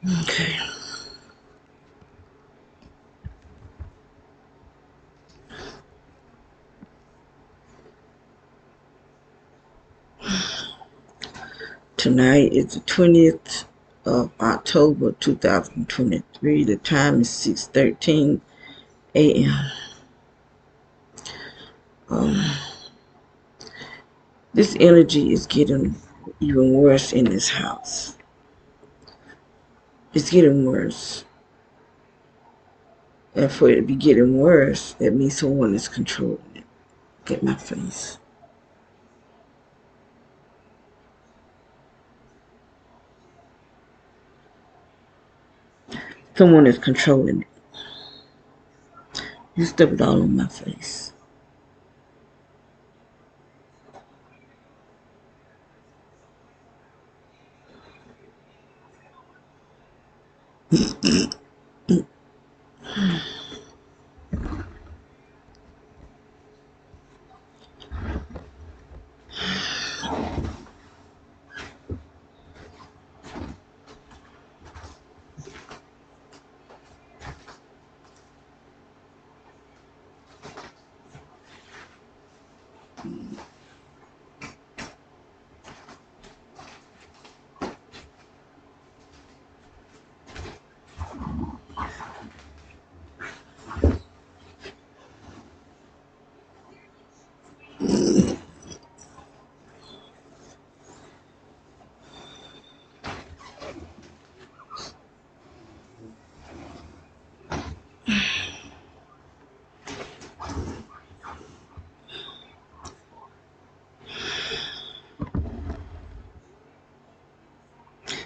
Okay. Tonight is the 20th of October 2023. The time is 6:13 a.m. Um, this energy is getting even worse in this house. It's getting worse. And for it to be getting worse, that means someone is controlling it. Get my face. Someone is controlling it. You stuff it all on my face.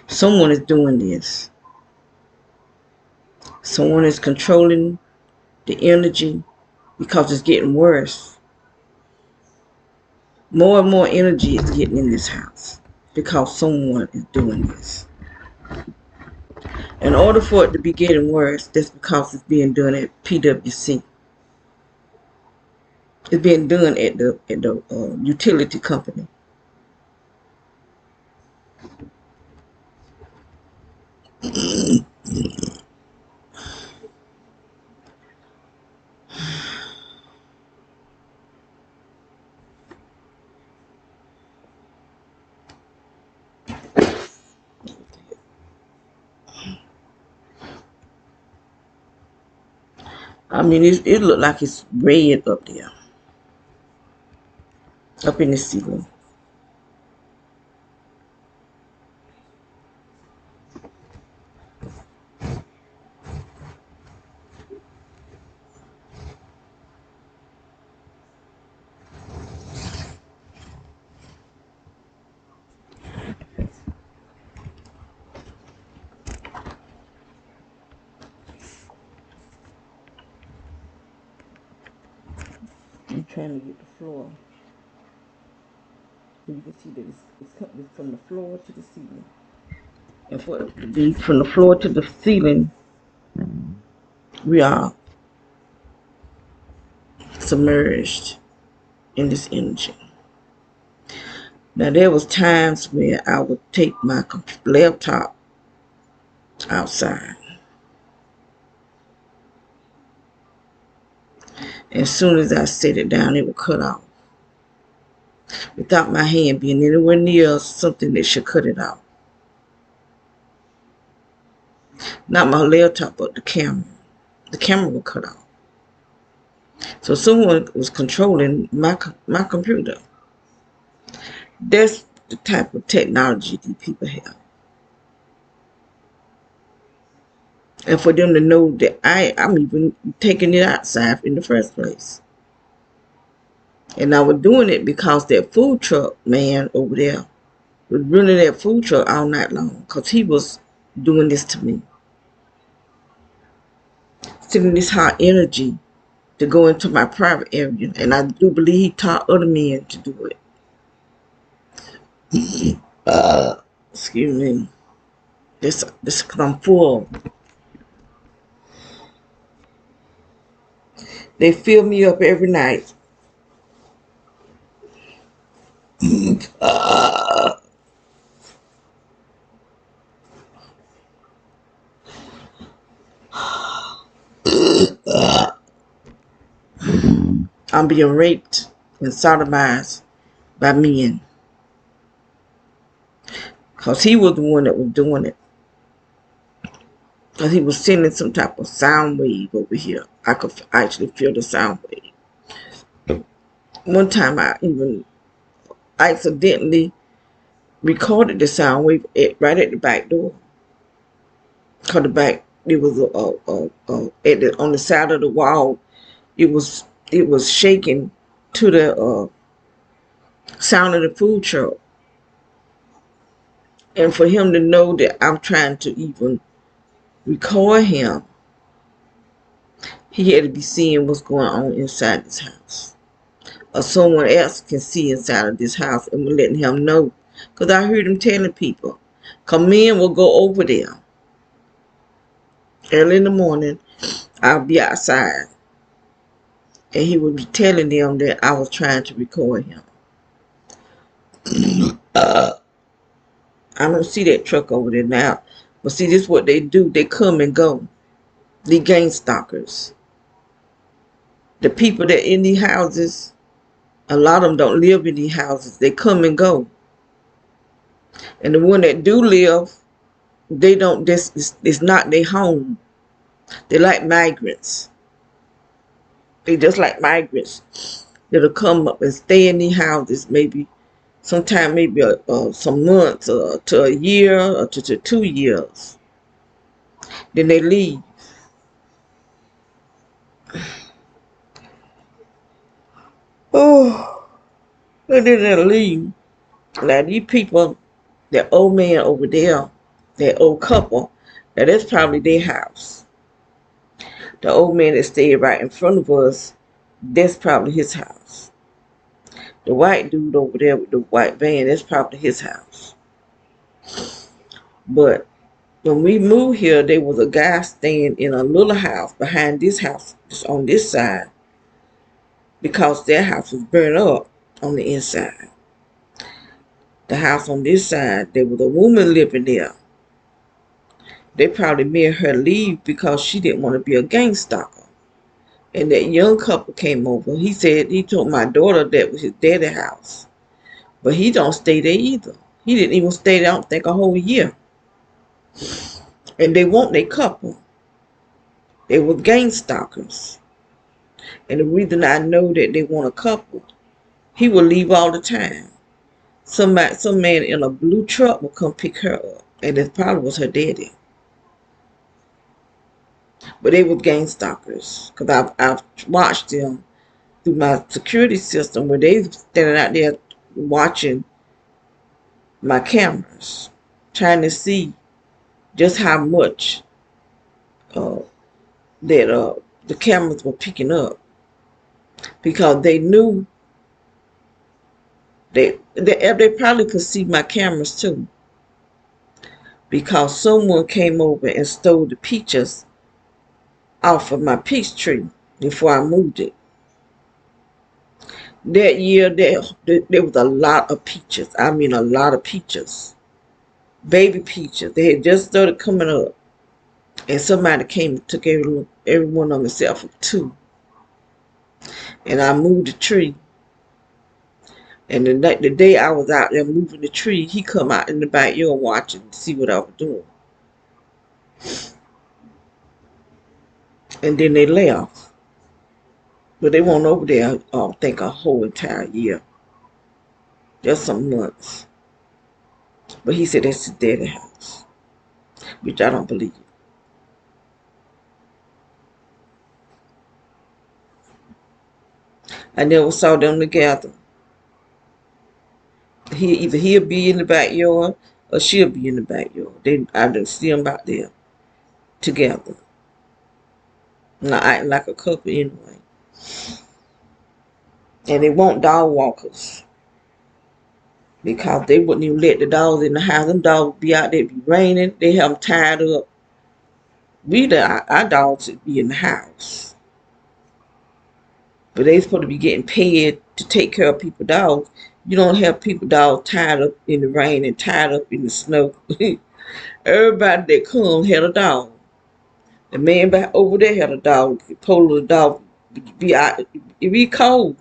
Someone is doing this. Someone is controlling the energy because it's getting worse. More and more energy is getting in this house because someone is doing this. In order for it to be getting worse, that's because it's being done at PwC. It's being done at the utility company. I mean, it looked like it's red up there, up in the ceiling. I'm trying to get the floor. So you can see that it's coming from the floor to the ceiling. And for it to be from the floor to the ceiling, we are submerged in this energy. Now there was times where I would take my laptop outside. As soon as I set it down, it would cut off. Without my hand being anywhere near something that should cut it off. Not my laptop, but the camera. The camera would cut off. So someone was controlling my computer. That's the type of technology these people have. And for them to know that I'm even taking it outside in the first place. And I was doing it because that food truck man over there was running that food truck all night long. Because he was doing this to me. Sending this hot energy to go into my private area. And I do believe he taught other men to do it. Excuse me. This because I'm full. They fill me up every night. I'm being raped and sodomized by men. Because he was the one that was doing it. Because he was sending some type of sound wave over here. I could actually feel the sound wave. One time I even accidentally recorded the sound wave right at the back door. Because the back, it was on the side of the wall. It was shaking to the sound of the food truck. And for him to know that I'm trying to even record him, he had to be seeing what's going on inside this house. Or someone else can see inside of this house, and we're letting him know. Because I heard him telling people, because men will go over there early in the morning. I'll be outside, and he would be telling them that I was trying to record him. I don't see that truck over there now. But see, this is what they do. They come and go. The gang stalkers. The people that in these houses, a lot of them don't live in these houses. They come and go. And the one that do live, they don't, this it's not their home. They like migrants. They just like migrants. That'll come up and stay in these houses maybe, sometime maybe some months to a year or to 2 years. Then they leave. Oh, and then they leave. Now these people, that old man over there, that old couple, now that's probably their house. The old man that stayed right in front of us, that's probably his house. The white dude over there with the white van, that's probably his house. But when we moved here, there was a guy staying in a little house behind this house, just on this side, because their house was burned up on the inside. The house on this side, there was a woman living there. They probably made her leave because she didn't want to be a gang stalker. And that young couple came over. He said, he told my daughter that was his daddy's house. But he don't stay there either. He didn't even stay there, I don't think, a whole year. And they want their couple. They were gang stalkers. And the reason I know that they want a couple, he will leave all the time. Some man in a blue truck will come pick her up. And it probably was her daddy. But they were gang stalkers. Because I've watched them through my security system where they standing out there watching my cameras, trying to see just how much that the cameras were picking up. Because they knew they probably could see my cameras too. Because someone came over and stole the peaches off of my peach tree before I moved it. That year, there was a lot of peaches. I mean, a lot of peaches. Baby peaches. They had just started coming up. And somebody came and took every one of them except for 2. And I moved the tree. And the day I was out there moving the tree, he come out in the backyard watching to see what I was doing. And then they left. But they weren't over there, I think, a whole entire year. Just some months. But he said that's his daddy's house. Which I don't believe. I never saw them together. He'll be in the backyard or she'll be in the backyard. I didn't see them out there together. Not acting like a couple anyway. And they want dog walkers. Because they wouldn't even let the dogs in the house. Them dogs would be out there, it'd be raining. They have them tied up. Our dogs should be in the house. But they supposed to be getting paid to take care of people's dogs. You don't have people's dogs tied up in the rain and tied up in the snow. Everybody that comes had a dog. The man back over there had a dog. He pulled the dog be out, it be cold.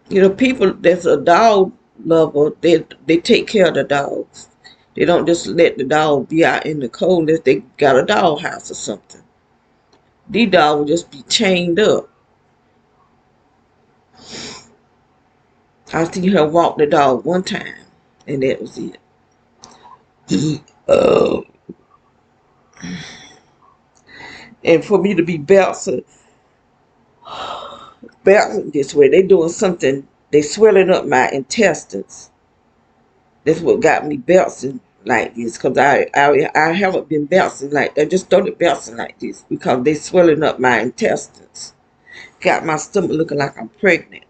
You know, people that's a dog lover, they take care of the dogs. They don't just let the dog be out in the cold unless they got a dog house or something. These dogs will just be chained up. I seen her walk the dog one time, and that was it. uh, and for me to be bouncing this way, they doing something. They swelling up my intestines. That's what got me bouncing like this, because I haven't been bouncing like I just started bouncing like this because they swelling up my intestines. Got my stomach looking like I'm pregnant.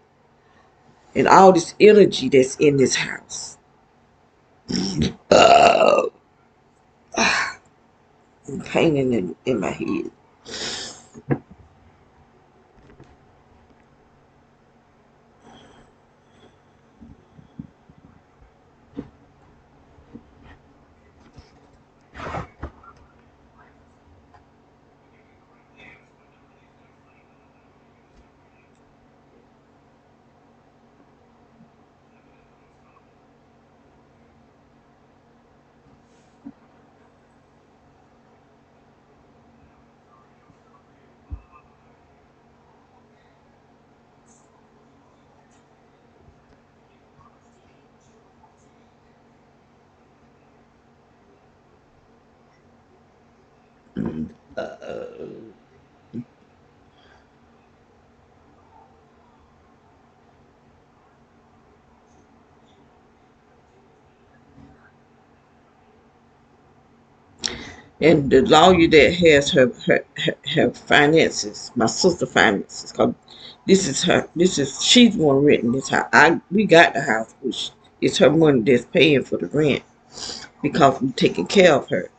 And all this energy that's in this house. Uh, Pain in my head. And the lawyer that has her finances, my sister finances, cause she's the one renting this house. We got the house, which it's her money that's paying for the rent because we taking care of her.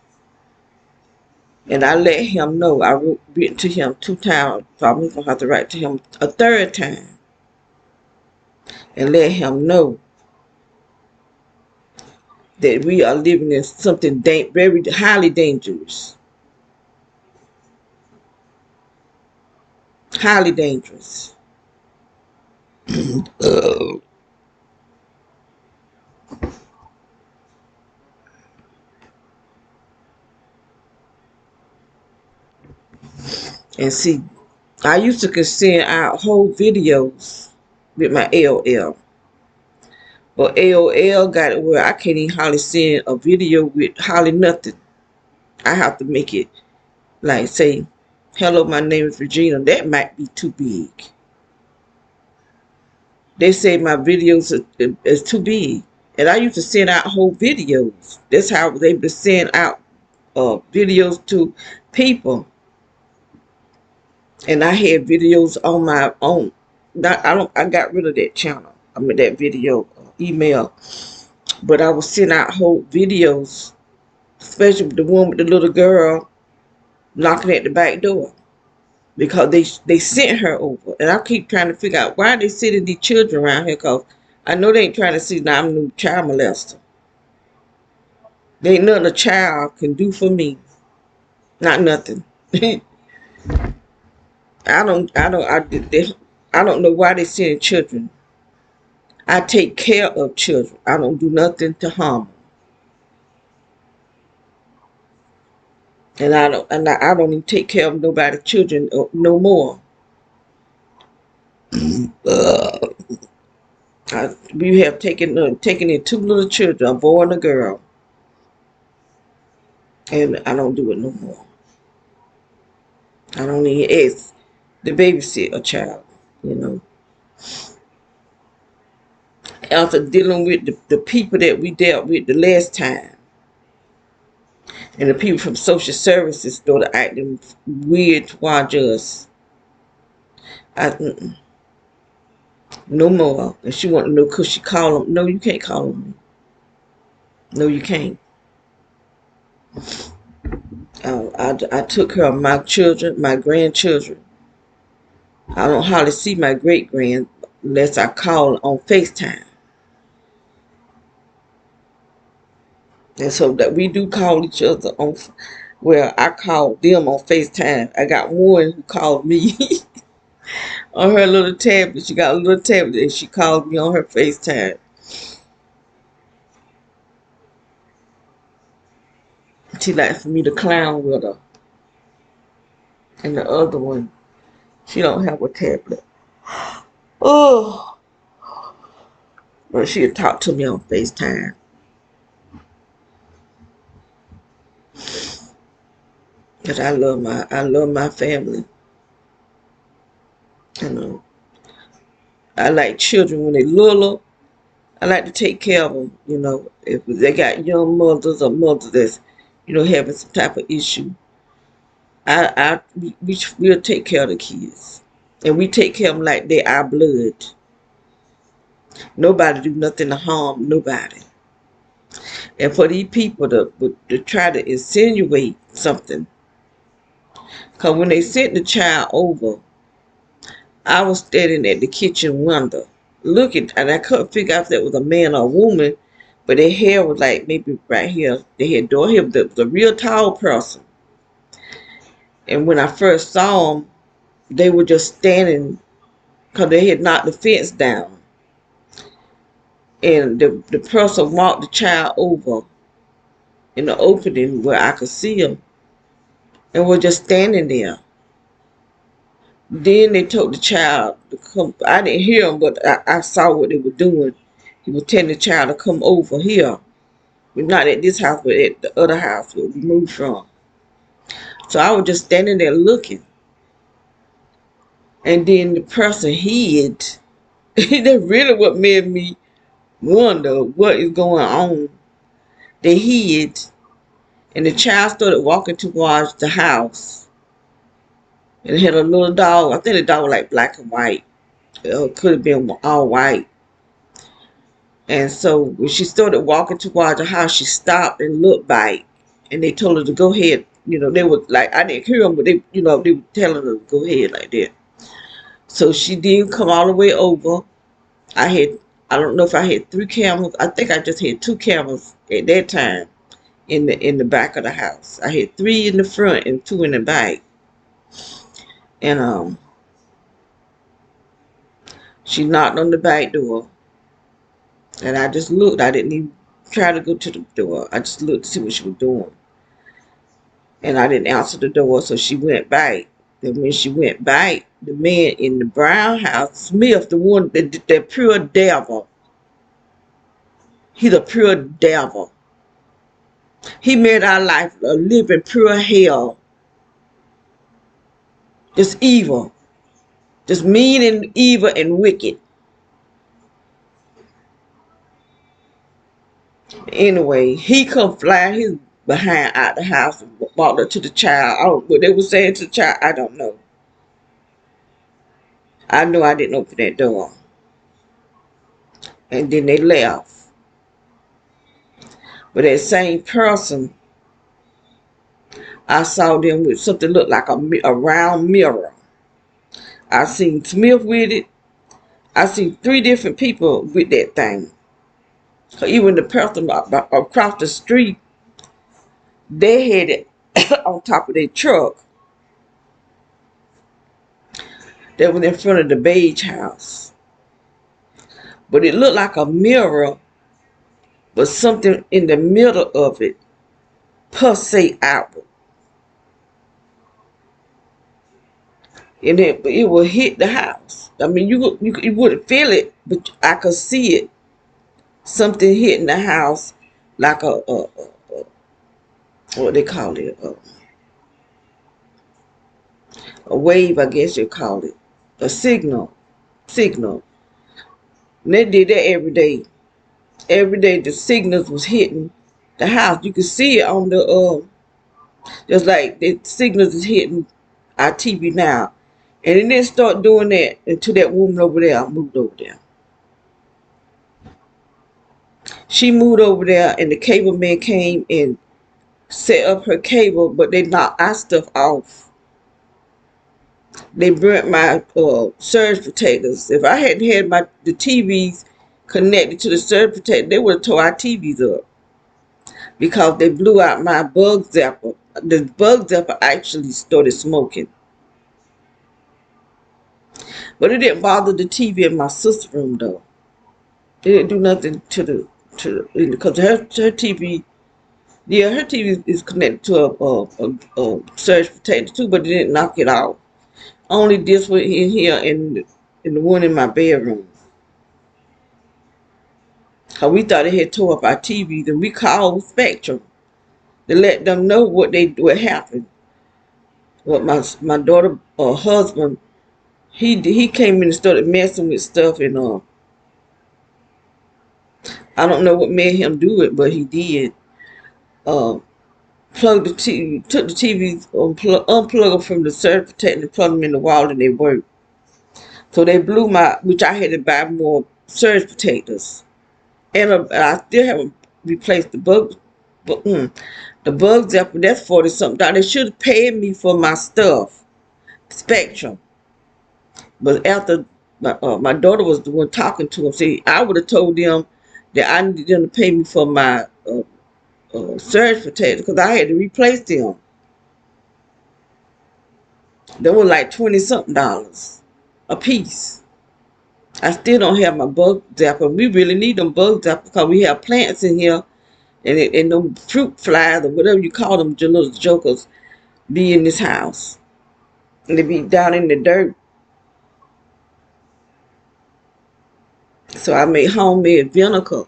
And I let him know. I written to him 2 times, so I'm gonna have to write to him a third time and let him know that we are living in something very highly dangerous. Highly dangerous. Uh, and see, I used to can send out whole videos with my AOL. But AOL got it where I can't even hardly send a video with hardly nothing. I have to make it like say, hello, my name is Regina. That might be too big. They say my videos is too big. And I used to send out whole videos. That's how I was able to send out videos to people. And I had videos on my own. I got rid of that channel. I mean that video email. But I was sending out whole videos, especially the one with the little girl knocking at the back door. Because they sent her over. And I keep trying to figure out why they sending these children around here, because I know they ain't trying to see now I'm a new child molester. There ain't nothing a child can do for me. Not nothing. I don't know why they sending children. I take care of children. I don't do nothing to harm them. And I don't even take care of nobody's children no more. We have taken in 2 little children, a boy and a girl. And I don't do it no more. I don't even ask to babysit a child, you know. After dealing with the people that we dealt with the last time, and the people from social services started acting weird towards us. No more. And she wanted to know, could she call them? No, you can't call them. No, you can't. I took care of my children, my grandchildren. I don't hardly see my great-grand unless I call on FaceTime. And so that we do call each other on. Well, I called them on FaceTime. I got one who called me on her little tablet. She got a little tablet and she called me on her FaceTime. She likes for me to clown with her. And the other one, she don't have a tablet. Oh, but she'll talk to me on FaceTime. Cause I love my family. You know, I like children when they little. I like to take care of them. You know, if they got young mothers or mothers that's, having some type of issue, we'll take care of the kids, and we take care of them like they our blood. Nobody do nothing to harm nobody. And for these people to try to insinuate something, because when they sent the child over, I was standing at the kitchen window looking, and I couldn't figure out if that was a man or a woman, but their hair was like maybe right here. They had door hair. That was a real tall person. And when I first saw them, they were just standing because they had knocked the fence down. And the person walked the child over in the opening where I could see him and were just standing there. Then they told the child to come. I didn't hear him, but I saw what they were doing. He was telling the child to come over here. But not at this house, but at the other house where we moved from. So I was just standing there looking. And then the person hid. That's really what made me wonder what is going on. They hid. And the child started walking towards the house. And it had a little dog. I think the dog was like black and white. It could have been all white. And so when she started walking towards the house, she stopped and looked back. And they told her to go ahead. They were like, I didn't hear them, but they were telling her to go ahead like that. So she did come all the way over. I don't know if I had 3 cameras. I think I just had 2 cameras at that time in the back of the house. I had 3 in the front and 2 in the back. And she knocked on the back door. And I just looked. I didn't even try to go to the door. I just looked to see what she was doing. And I didn't answer the door, so she went back. And when she went back, the man in the brown house, Smith, the one, the pure devil. He's a pure devil. He made our life a living pure hell. Just evil. Just mean and evil and wicked. Anyway, he come flying his behind out the house and walked up to the child. What they were saying to the child, I don't know. I know I didn't open that door. And then they left. But that same person, I saw them with something looked like a round mirror. I seen Smith with it. I seen 3 different people with that thing. So even the person across the street, they had it on top of their truck that was in front of the beige house. But it looked like a mirror, but something in the middle of it pulsate outward. And it will hit the house. I mean, you wouldn't feel it, but I could see it. Something hitting the house like a what they call it, a wave, I guess you call it, a signal. And they did that every day. Every day the signals was hitting the house. You could see it on the just like the signals is hitting our TV now. And it didn't start doing that until that woman over there moved over there. She moved over there and the cable man came and set up her cable, but they knocked our stuff off. They burnt my surge protectors. If I hadn't had the TVs connected to the surge protector, they would have tore our TVs up. Because they blew out my bug zapper. the bug zapper actually started smoking. But it didn't bother the TV in my sister's room though. It didn't do nothing to because her TV, yeah, her TV is connected to a surge protector too, but it didn't knock it out. Only this one in here and the one in my bedroom. Cause we thought it had tore up our TV, then we called Spectrum to let them know what happened. What my daughter husband, he came in and started messing with stuff, and I don't know what made him do it, but he did. Uh, Plugged the TV, took the TV, unplugged them from the surge protector, plug them in the wall, and they worked. So they blew which I had to buy more surge protectors, and I still haven't replaced the bug, the bug zapper. That's 40 something. They should have paid me for my stuff, Spectrum. But after my daughter was the one talking to him, see, I would have told them that I needed them to pay me for my surge protector because I had to replace them. They were like 20 something dollars a piece. I still don't have my bug zapper. We really need them bug zappers because we have plants in here, and them fruit flies or whatever you call them, the little jokers, be in this house. And they be down in the dirt. So I made homemade vinegar,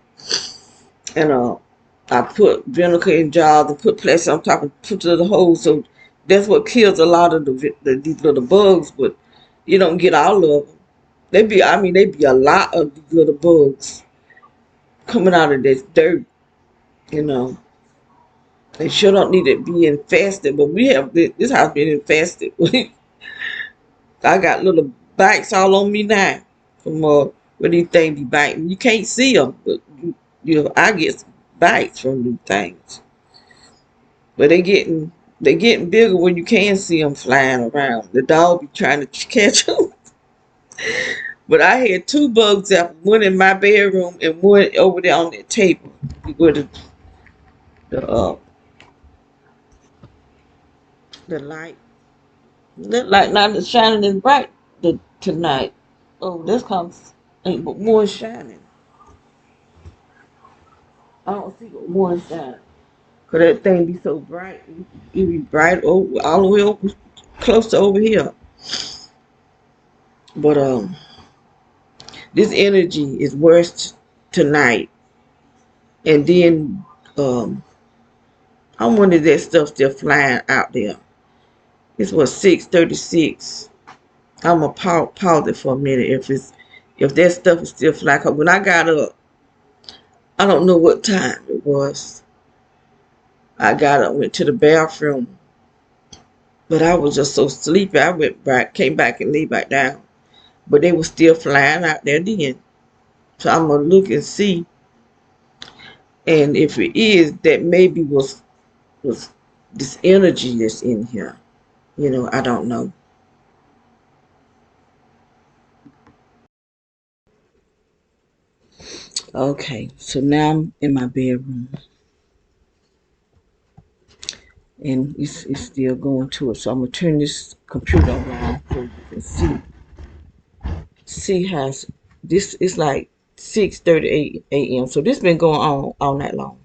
and I put vinegar in jars and put plastic on top and put to the hole. So that's what kills a lot of these little bugs, but you don't get all of them. They be a lot of these little bugs coming out of this dirt, you know. They sure don't need to be infested, but we have this house been infested. I got little bites all on me now from where these things be biting. You can't see them, but I get bites from these things. But they getting bigger when you can see them flying around. The dog be trying to catch them. But I had two bugs out, one in my bedroom and one over there on the table where the the light. That light not as shining as bright tonight. Oh, this comes ain't but one shining. I don't see but one shining. Cause that thing be so bright. It be bright over all the way over close to over here. But this energy is worse tonight. And then I wonder if that stuff still flying out there. It's what 6:36. I'm gonna pause it for a minute if that stuff is still flying. 'Cause when I got up, I don't know what time it was. I got up, went to the bathroom, but I was just so sleepy. I went back, came back and laid back down. But they were still flying out there then. So I'm gonna look and see. And if it is, that maybe was this energy that's in here. I don't know. Okay, so now I'm in my bedroom and it's still going to it. So I'm gonna turn this computer around so you can see how this is like 6:38 a.m. So this been going on all night long.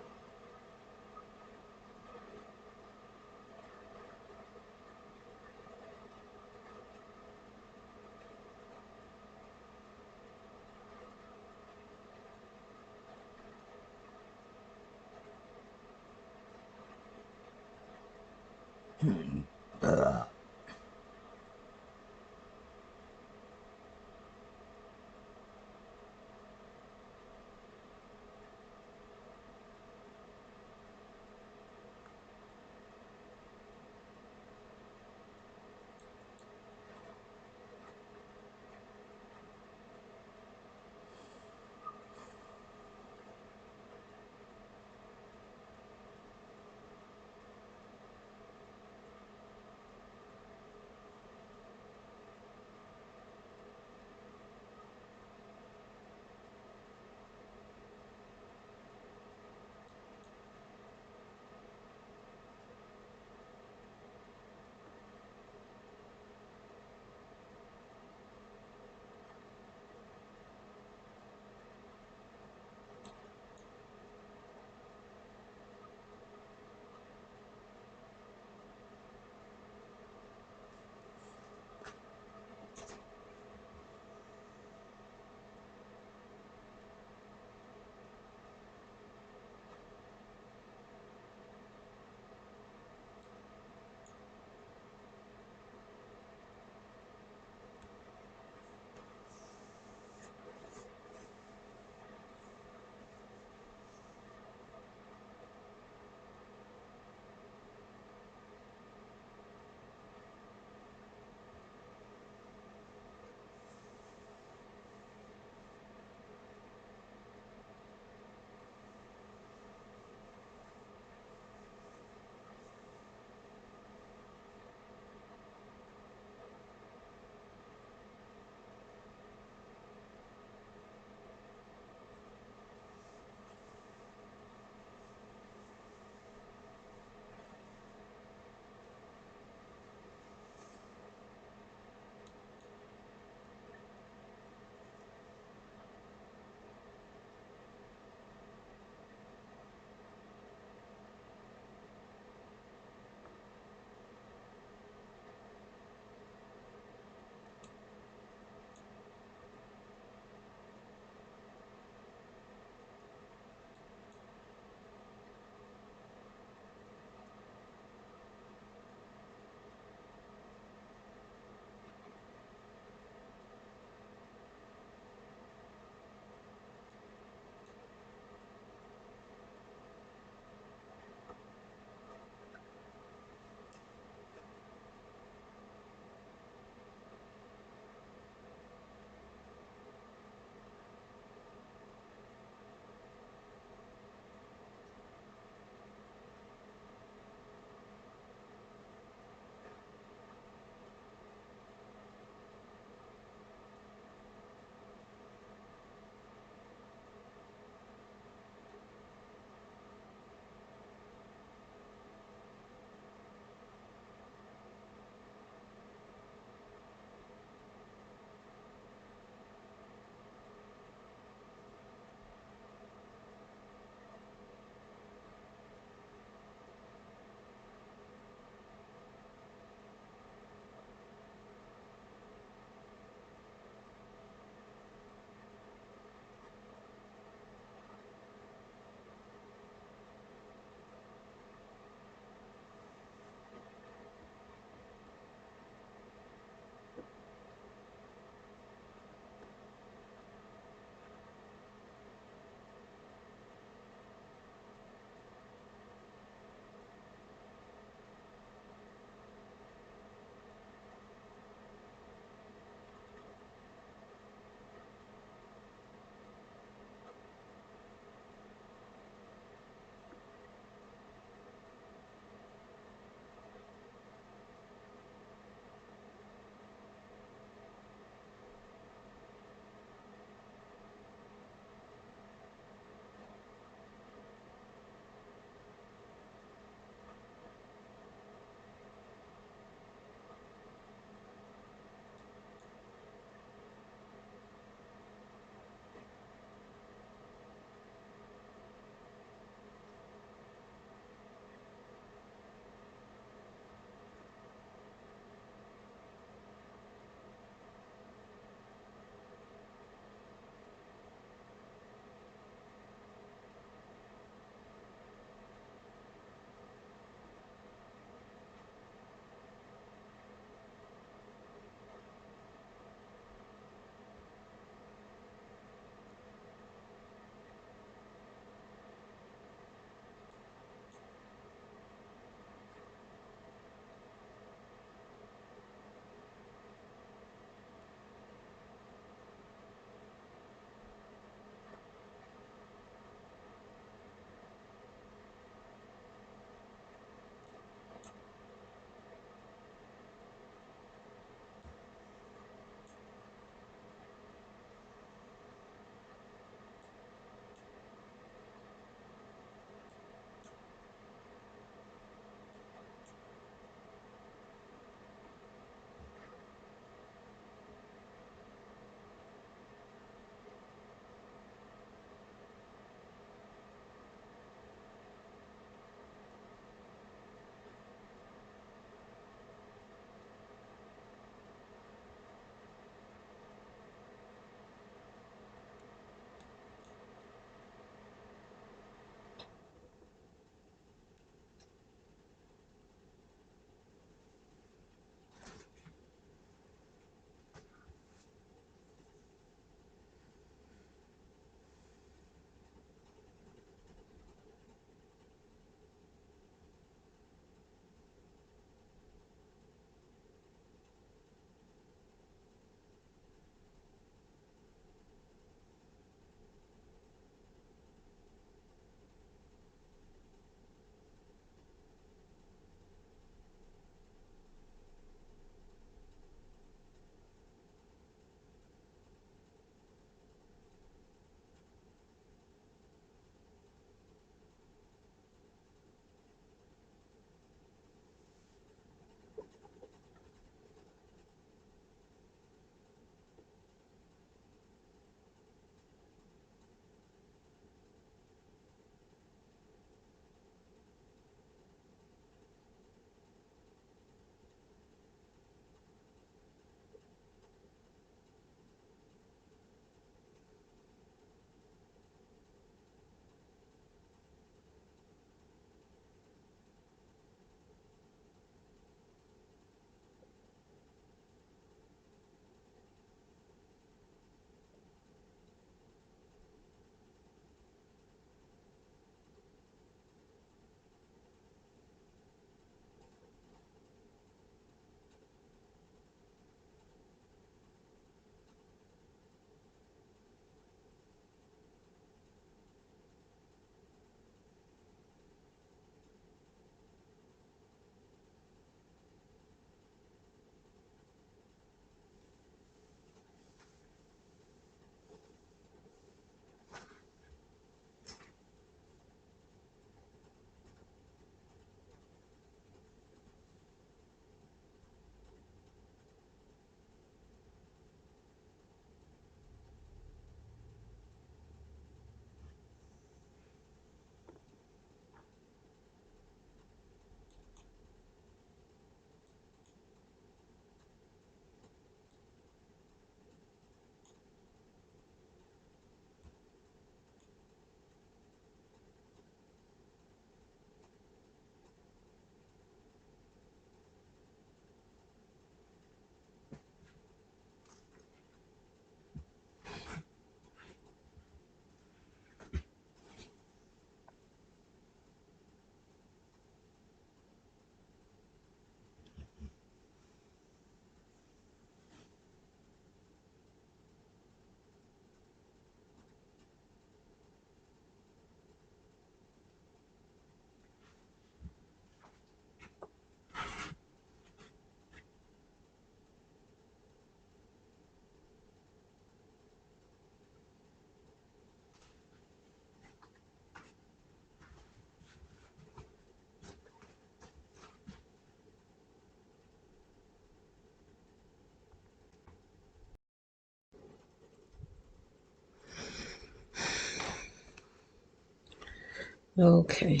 Okay.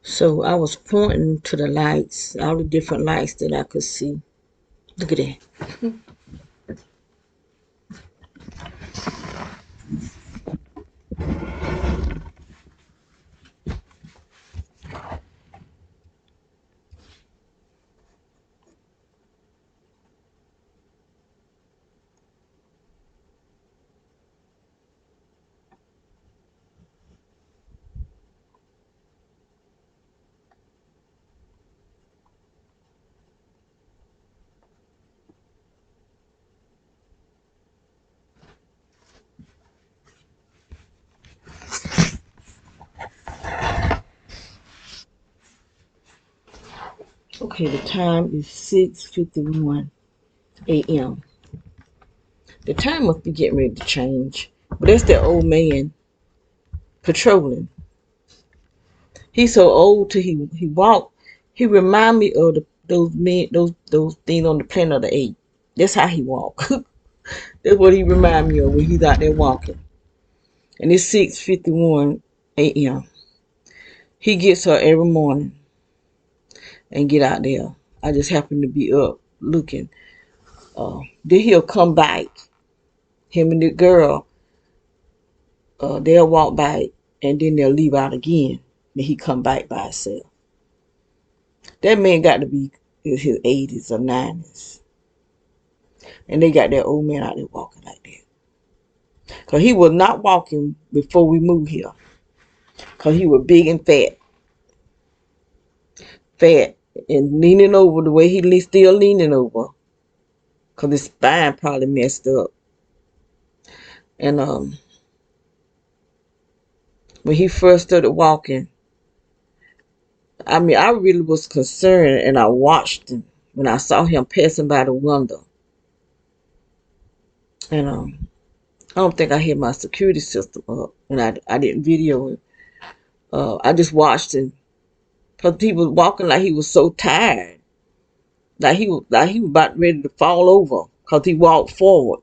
So I was pointing to the lights, all the different lights that I could see. Look at that. Okay, the time is 6:51 a.m. The time must be getting ready to change. But that's that old man patrolling. He's so old till he walk. He remind me of those men those things on the Planet of the Apes. That's how he walk. That's what he remind me of when he's out there walking. And it's 6:51 a.m. He gets her every morning and get out there. I just happen to be up looking. Then he'll come back. Him and the girl, they'll walk back and then they'll leave out again. Then he come back by himself. That man got to be in his 80s or 90s. And they got that old man out there walking like that. Because he was not walking before we moved here. Because he was big and fat. Fat. And leaning over the way he still leaning over. Because his spine probably messed up. And when he first started walking, I mean, I really was concerned, and I watched him when I saw him passing by the window. And I don't think I had my security system up, and I didn't video him. I just watched him because he was walking like he was so tired, like he was about ready to fall over because he walked forward.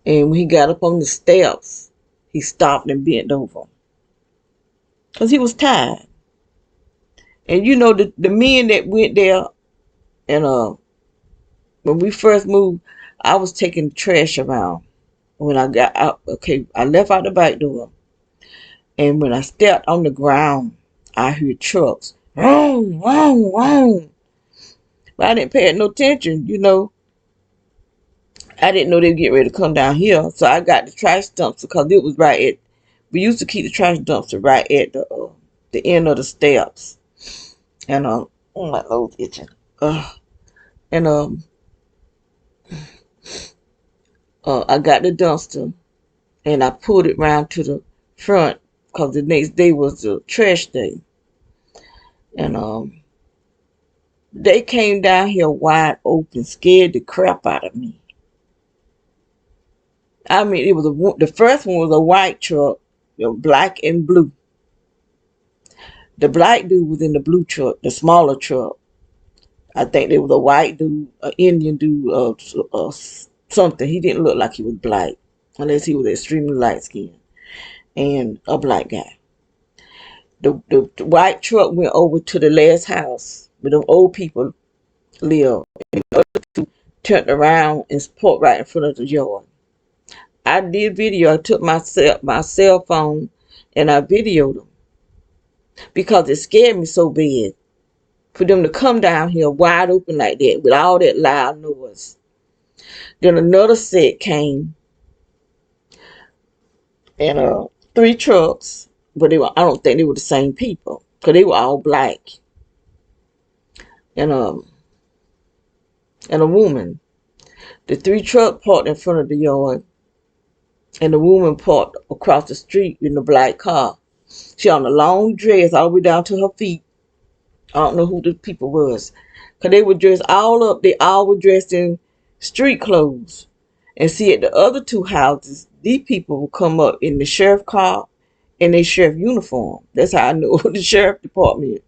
And when he got up on the steps, he stopped and bent over because he was tired. And you know the men that went there, and when we first moved, I was taking the trash around. When I got out, okay, I left out the back door, and when I stepped on the ground, I heard trucks, vroom, vroom, vroom. But I didn't pay no attention, you know. I didn't know they'd get ready to come down here, so I got the trash dumpster because it was right at. We used to keep the trash dumpster right at the end of the steps, and oh my nose itching. And I got the dumpster and I pulled it round to the front because the next day was the trash day. And they came down here wide open, scared the crap out of me. I mean, it was the first one was a white truck, black and blue. The black dude was in the blue truck, the smaller truck. I think there was a white dude, an Indian dude, something. He didn't look like he was black, unless he was extremely light skinned, and a black guy. The white truck went over to the last house where the old people live. And the other two turned around and parked right in front of the yard. I did video. I took my cell phone and I videoed them because it scared me so bad for them to come down here wide open like that with all that loud noise. Then another set came and three trucks, but I don't think they were the same people because they were all black. And and a woman. The three truck parked in front of the yard, and the woman parked across the street in the black car. She on a long dress all the way down to her feet. I don't know who the people was, cause they were dressed all up. They all were dressed in street clothes. And see, at the other two houses, these people would come up in the sheriff car and their sheriff uniform. That's how I know the sheriff department.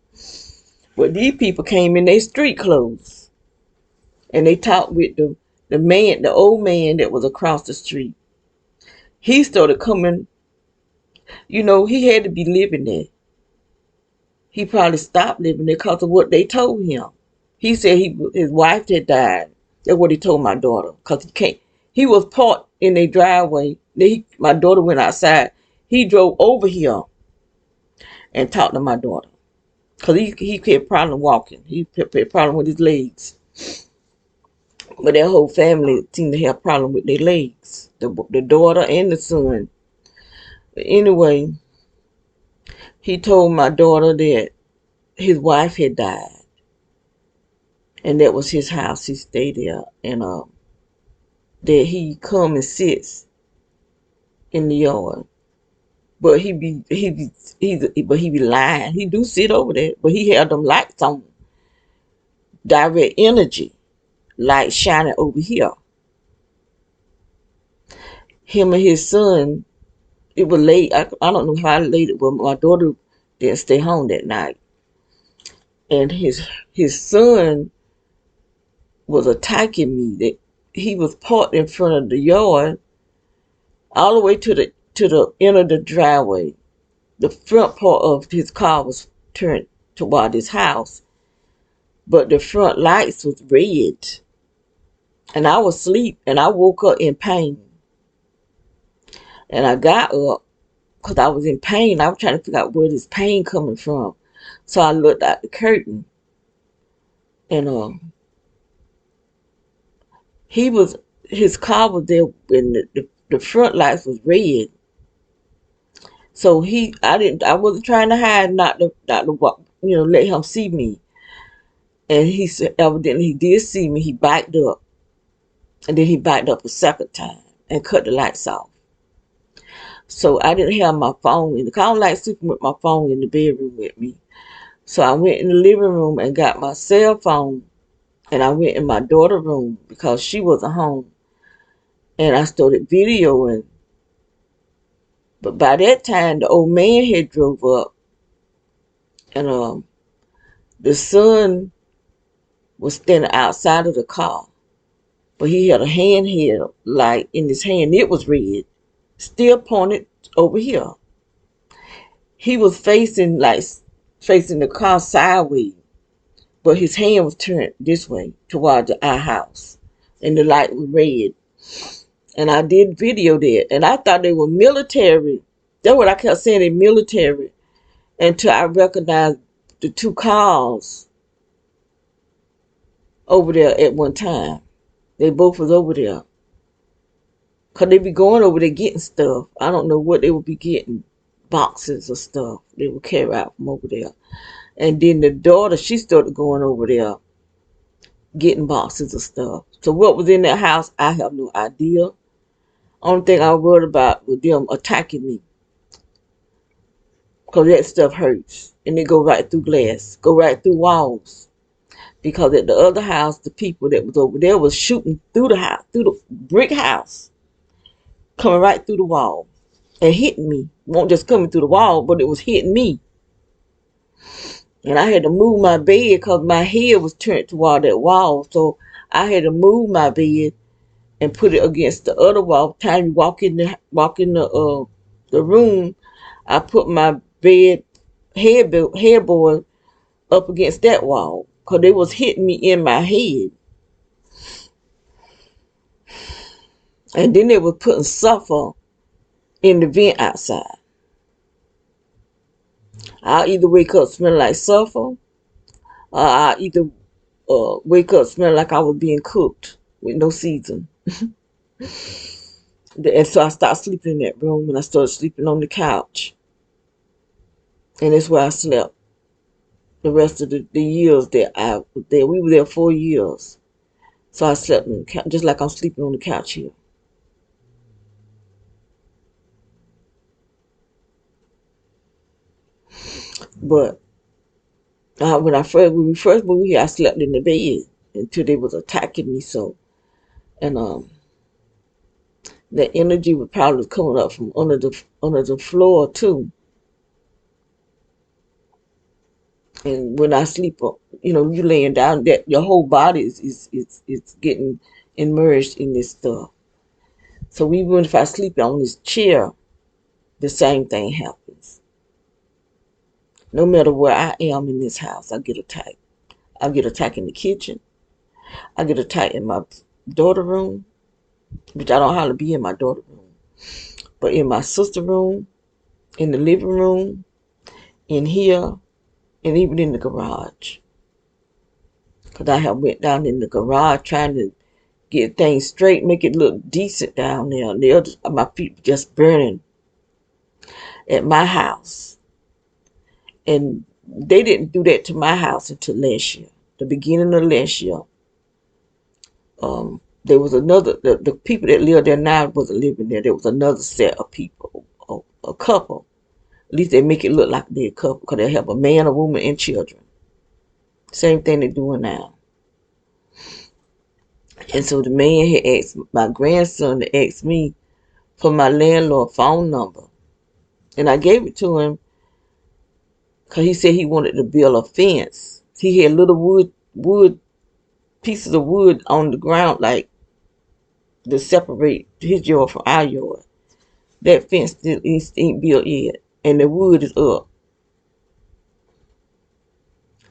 But these people came in their street clothes, and they talked with the man, the old man that was across the street. He started coming You know, he had to be living there. He probably stopped living there because of what they told him. He said his wife had died. That's what he told my daughter. Because he can't. He was parked in their driveway. My daughter went outside. He drove over here and talked to my daughter. Because he had a problem walking. He had a problem with his legs. But their whole family seemed to have a problem with their legs. The daughter and the son. But anyway, he told my daughter that his wife had died. And that was his house. He stayed there. And that he come and sits in the yard. But he be lying. He do sit over there. But he had them lights on. Direct energy. Light shining over here. Him and his son, it was late. I don't know how late it was. My daughter didn't stay home that night. And his son was attacking me. That he was parked in front of the yard, all the way to the end of the driveway. The front part of his car was turned toward his house, but the front lights was red. And I was asleep, and I woke up in pain. And I got up because I was in pain. I was trying to figure out where this pain coming from. So I looked out the curtain, and his car was there, and the front lights was red. So I wasn't trying to hide, not to let him see me. And he said, evidently he did see me. He backed up, and then he backed up a second time and cut the lights off. So I didn't have my phone in the car. I don't like sleeping with my phone in the bedroom with me. So I went in the living room and got my cell phone, and I went in my daughter's room because she wasn't home. And I started videoing. But by that time, the old man had drove up, and the son was standing outside of the car. But he had a handheld light in his hand. It was red, still pointed over here. He was facing the car sideways, but his hand was turned this way toward our house, and the light was red. And I did video that, and I thought they were military. That's what I kept saying, they military, until I recognized the two cars over there at one time. They both was over there. Because they be going over there getting stuff. I don't know what they would be getting. Boxes of stuff they would carry out from over there. And then the daughter, she started going over there getting boxes of stuff. So what was in that house, I have no idea. Only thing I worried about was them attacking me. Because that stuff hurts. And it go right through glass. Go right through walls. Because at the other house, the people that was over there was shooting through the house, through the brick house. Coming right through the wall. And hitting me. Won't just coming through the wall, but it was hitting me. And I had to move my bed because my head was turned toward that wall. So I had to move my bed and put it against the other wall. Time you walk in the room, I put my bed headboard up against that wall because they was hitting me in my head. And then they was putting sulfur in the vent outside. I'll either wake up smelling like sulfur, or I'll either wake up smelling like I was being cooked with no season. And so I started sleeping in that room, and I started sleeping on the couch. And that's where I slept the rest of the years that I was there. We were there 4 years. So I slept on the couch, just like I'm sleeping on the couch here. But when we first moved here, I slept in the bed until they was attacking me so. And the energy was probably coming up from under the floor too. And when I sleep, you laying down, that your whole body is getting immersed in this stuff. So even if I sleep on this chair, the same thing happens. No matter where I am in this house, I get attacked. I get attacked in the kitchen. I get attacked in my daughter room, which I don't hardly be in my daughter room, but in my sister room, in the living room, in here, and even in the garage. Because I have went down in the garage trying to get things straight, make it look decent down there. My feet just burning at my house. And they didn't do that to my house until last year. The beginning of last year. There was the people that live there now wasn't living there. There was another set of people, a couple. At least they make it look like they're a couple because they have a man, a woman, and children. Same thing they're doing now. And so the man had asked my grandson to ask me for my landlord phone number. And I gave it to him because he said he wanted to build a fence. He had little wood pieces of wood on the ground, like to separate his yard from our yard. That fence still ain't built yet, and the wood is up.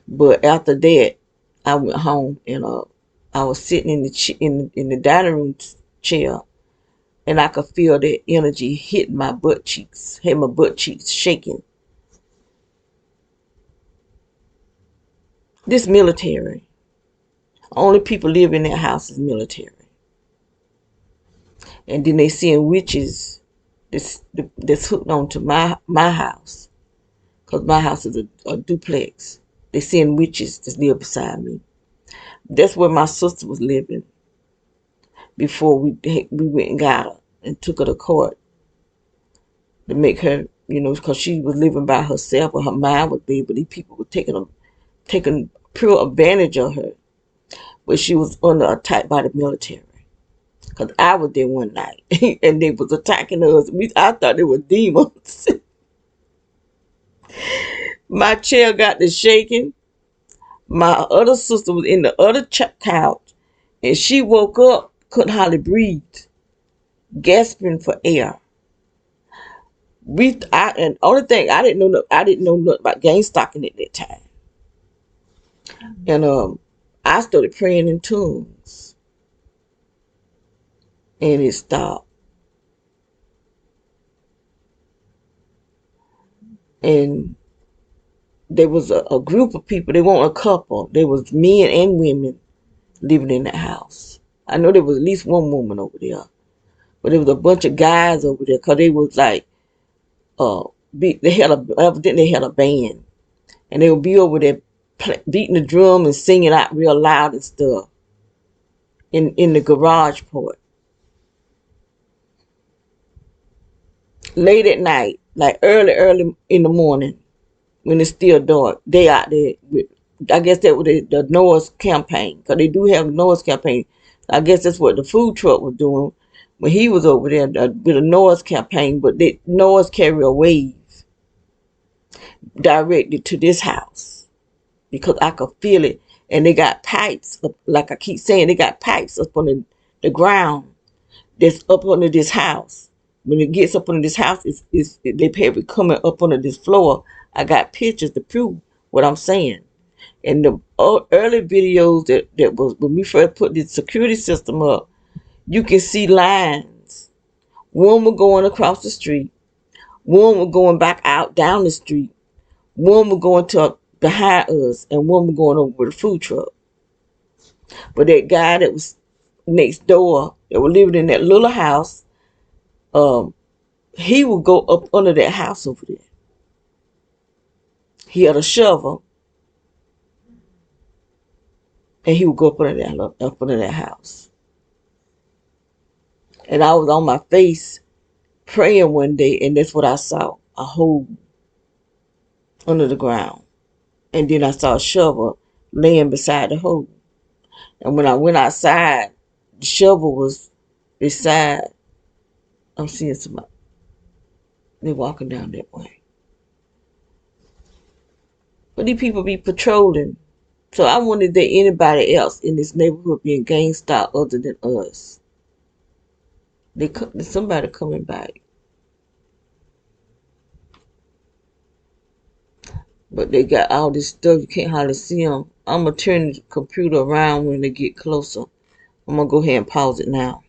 But after that, I went home and I was sitting in the dining room chair, and I could feel that energy hit my butt cheeks, hit my butt cheeks shaking. This military. Only people live in that house is military. And then they seeing witches that's hooked on to my house. Because my house is a duplex. They seeing witches that live beside me. That's where my sister was living before we went and got her and took her to court to make her, because she was living by herself and her mind was big, but these people were taking pure advantage of her. But she was under attack by the military. Because I was there one night and they was attacking us. I thought they were demons. My chair got to shaking. My other sister was in the other couch and she woke up, couldn't hardly breathe, gasping for air. And only thing I didn't know nothing about game stocking at that time. And I started praying in tongues, and it stopped. And there was a group of people. They weren't a couple. There was men and women living in that house. I know there was at least one woman over there, but there was a bunch of guys over there because they was like, evidently they had a band, and they would be over there beating the drum and singing out real loud and stuff in the garage part. Late at night, like early in the morning, when it's still dark, they out there with, I guess that was the noise campaign, because they do have a noise campaign. I guess that's what the food truck was doing when he was over there with a noise campaign, but the noise carry a wave directed to this house because I could feel it. And they got pipes, like I keep saying, they got pipes up on the ground that's up under this house. When it gets up under this house, they probably coming up under this floor. I got pictures to prove what I'm saying. And the early videos that was when we first put this security system up, you can see lines. One was going across the street. One was going back out down the street. One was going to behind us, and one was going over with a food truck. But that guy that was next door, that was living in that little house, he would go up under that house over there. He had a shovel, and he would go up under that house. And I was on my face praying one day, and that's what I saw, a hole under the ground. And then I saw a shovel laying beside the hole. And when I went outside, the shovel was beside, I'm seeing somebody, they're walking down that way. But these people be patrolling. So I wondered that anybody else in this neighborhood being gang stalked other than us. There's somebody coming back. But they got all this stuff. You can't hardly see them. I'm going to turn the computer around when they get closer. I'm going to go ahead and pause it now.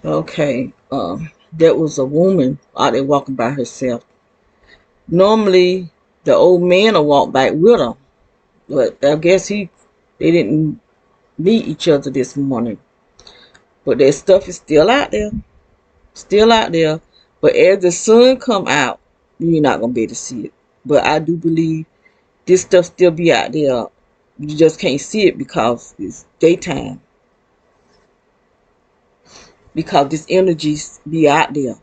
Okay. That was a woman out there walking by herself. Normally, the old man will walk back with her. But I guess they didn't meet each other this morning. But that stuff is still out there. Still out there. But as the sun come out, you're not gonna be able to see it. But I do believe this stuff still be out there. You just can't see it because it's daytime. Because this energy be out there.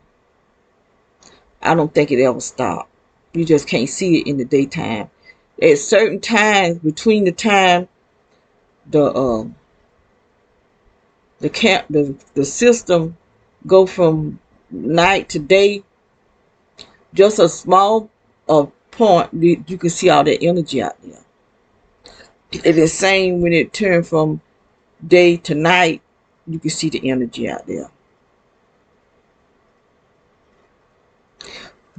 I don't think it ever stop. You just can't see it in the daytime. At certain times, between the time the the system go from night to day, just a small point, you can see all that energy out there. It's the same when it turned from day to night, you can see the energy out there.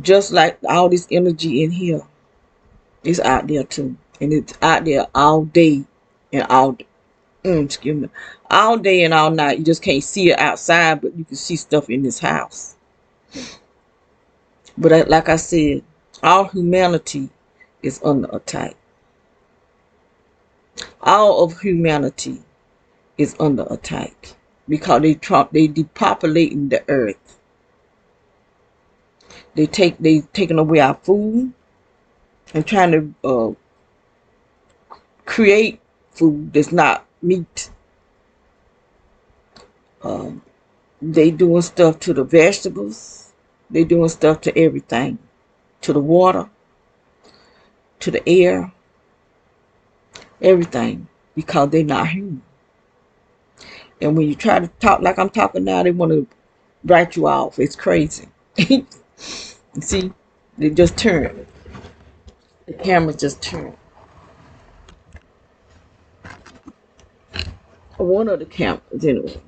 Just like all this energy in here is out there too. And it's out there all day and excuse me, all day and all night. You just can't see it outside, but you can see stuff in this house. But like I said, all humanity is under attack. All of humanity is under attack because they depopulating the earth. They taking away our food and trying to create food that's not meat. They doing stuff to the vegetables. They doing stuff to everything, to the water, to the air, everything, because they're not human. And when you try to talk like I'm talking now, they want to write you off. It's crazy. See, they just turn. The camera just turned. One of the cameras, anyway.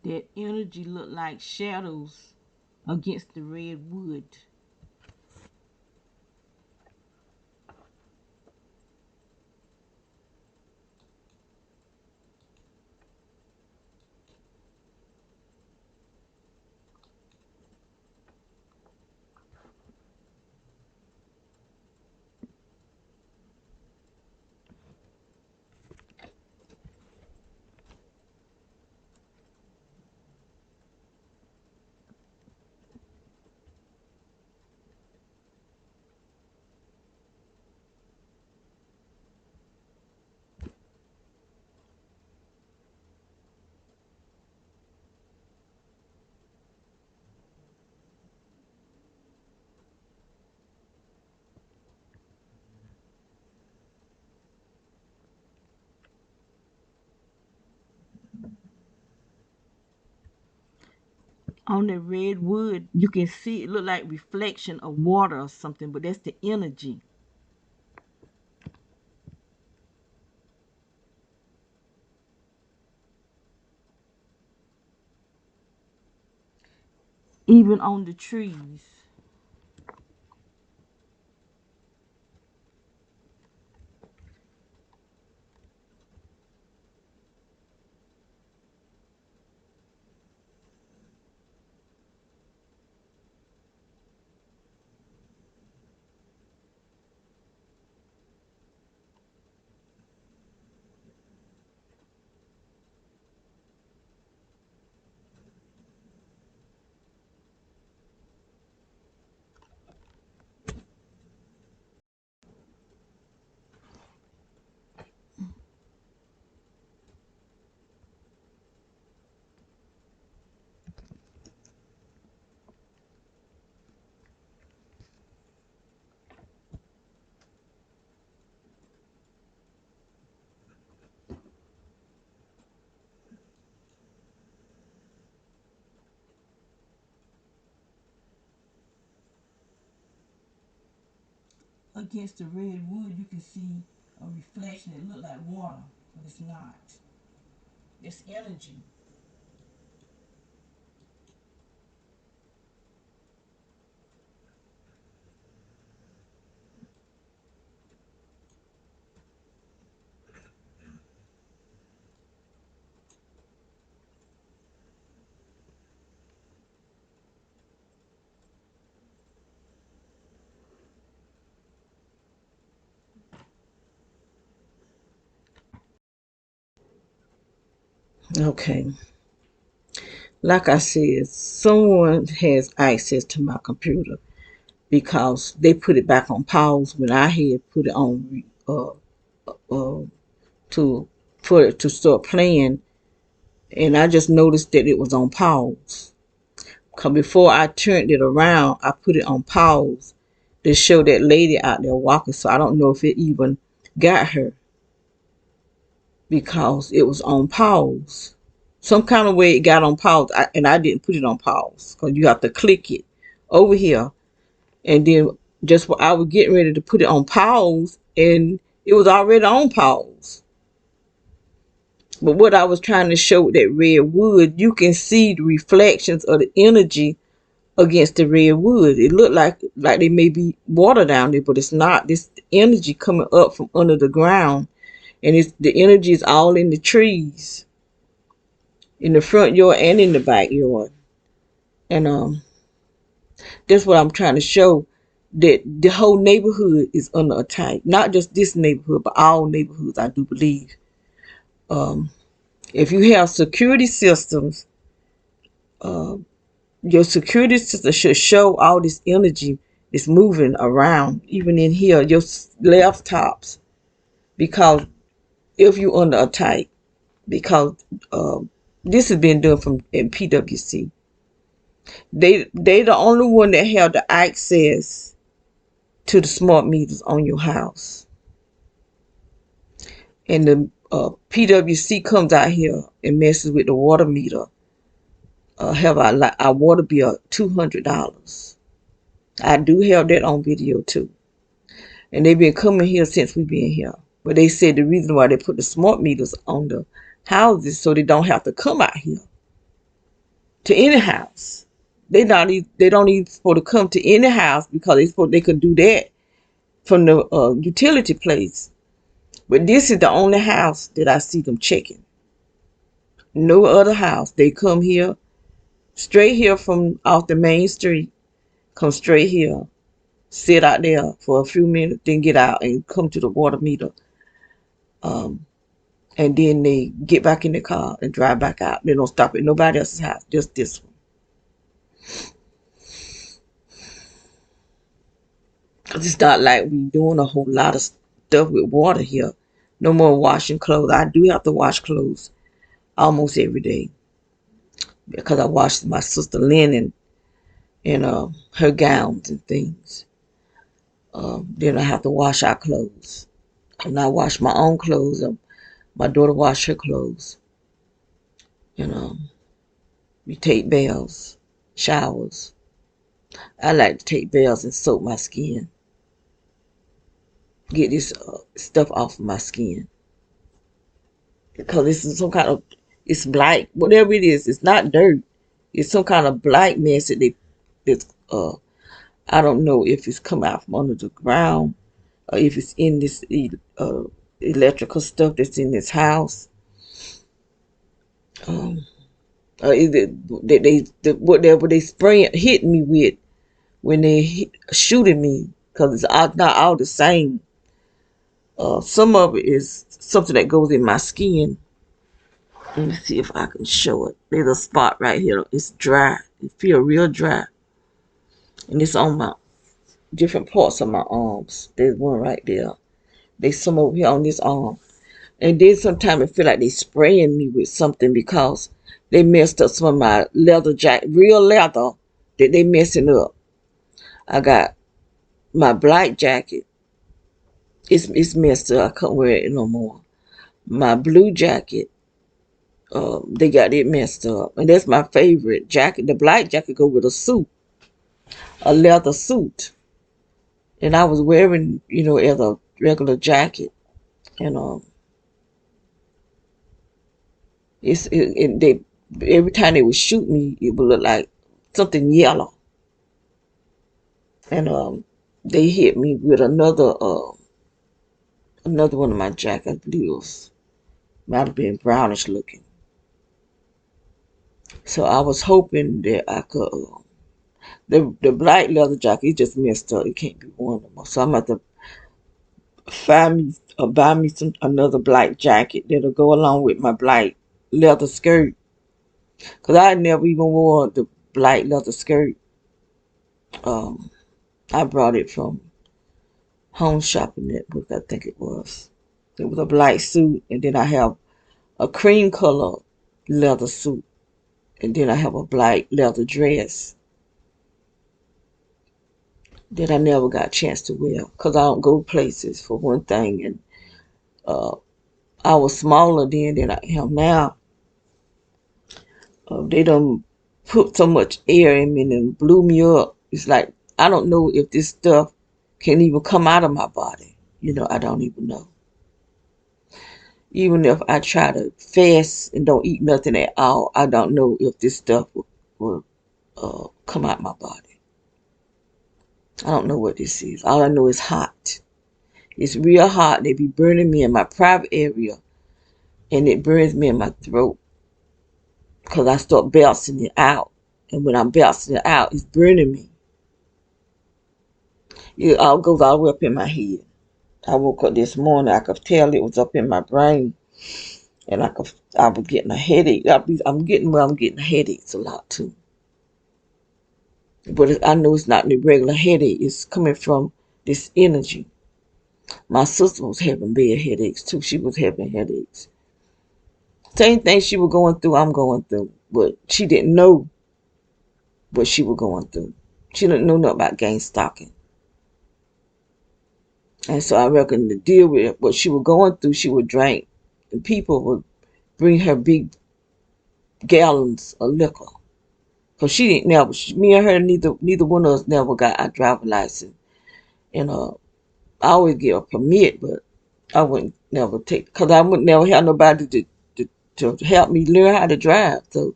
That energy look like shadows against the red wood. On the red wood, you can see it look like reflection of water or something, but that's the energy. Even on the trees. Against the red wood, you can see a reflection. It look like water, but it's not. It's energy. Okay. Like I said, someone has access to my computer because they put it back on pause when I had put it on uh, to for it to start playing, and I just noticed that it was on pause. Cause before I turned it around, I put it on pause to show that lady out there walking. So I don't know if it even got her because it was on pause. Some kind of way it got on pause, and I didn't put it on pause because you have to click it over here, and then just when I was getting ready to put it on pause, and it was already on pause. But what I was trying to show with that red wood, you can see the reflections of the energy against the red wood. It looked like there may be water down there, but it's not. This energy coming up from under the ground, and it's the energy is all in the trees, in the front yard and in the backyard. And that's what I'm trying to show. That the whole neighborhood is under attack. Not just this neighborhood, but all neighborhoods, I do believe. Um, if you have security systems, uh, your security system should show all this energy is moving around, even in here, your laptops, because if you're under attack, because this has been done from in PwC. They the only one that have the access to the smart meters on your house, and the PwC comes out here and messes with the water meter. Have our water bill $200. I do have that on video too. And they've been coming here since we've been here. But they said the reason why they put the smart meters on the houses so they don't have to come out here. to any house. They don't even supposed to come to any house because they could do that from the utility place. But this is the only house that I see them checking. No other house. They come here, straight here from off the main street, come straight here, sit out there for a few minutes, then get out and come to the water meter. And then they get back in the car and drive back out. They don't stop at nobody else's house, just this one. Cause it's not like we doing a whole lot of stuff with water here. No more washing clothes. I do have to wash clothes almost every day because I wash my sister linen and her gowns and things. Then I have to wash our clothes, and I wash my own clothes. My daughter wash her clothes. And we take baths, showers. I like to take baths and soak my skin. Get this stuff off of my skin. Because this is some kind of, it's black, whatever it is, it's not dirt. It's some kind of black mess that's, I don't know if it's come out from under the ground or if it's in this electrical stuff that's in this house. Whatever they hitting me with when they shooting me, because it's not all the same. Some of it is something that goes in my skin. Let me see if I can show it. There's a spot right here. It's dry. It feels real dry. And it's on my different parts of my arms. There's one right there. There's some over here on this arm. And then sometimes I feel like they spraying me with something because they messed up some of my leather jacket, real leather, that they messing up. I got my black jacket. It's messed up. I can't wear it no more. My blue jacket, they got it messed up. And that's my favorite jacket. The black jacket go with a suit, a leather suit. And I was wearing, as a regular jacket. And every time they would shoot me, it would look like something yellow. And they hit me with another one of my jackets. I believe it might have been brownish looking. So I was hoping that I could. The black leather jacket, it just messed up. It can't be worn no more. So I'm going to find me or buy me another black jacket that'll go along with my black leather skirt. Because I never even wore the black leather skirt. I brought it from Home Shopping Network, I think it was. It was a black suit, and then I have a cream color leather suit, and then I have a black leather dress that I never got a chance to wear because I don't go places, for one thing. And I was smaller then than I am now. They done put so much air in me and blew me up. It's like, I don't know if this stuff can even come out of my body. I don't even know. Even if I try to fast and don't eat nothing at all, I don't know if this stuff will come out my body. I don't know what this is. All I know is hot. It's real hot. They be burning me in my private area, and it burns me in my throat because I start bouncing it out. And when I'm bouncing it out, it's burning me. It all goes all the way up in my head. I woke up this morning, I could tell it was up in my brain, and I was getting a headache. I'm getting headaches a lot too. But I know it's not the regular headache. It's coming from this energy. My sister was having bad headaches too. She was having headaches. Same thing she was going through, I'm going through. But she didn't know what she was going through. She didn't know nothing about gang stalking. And so I reckon to deal with what she was going through, she would drink. And people would bring her big gallons of liquor. Because me and her, neither one of us never got our driver's license. And I always get a permit, but I wouldn't never take, because I would never have nobody to help me learn how to drive. So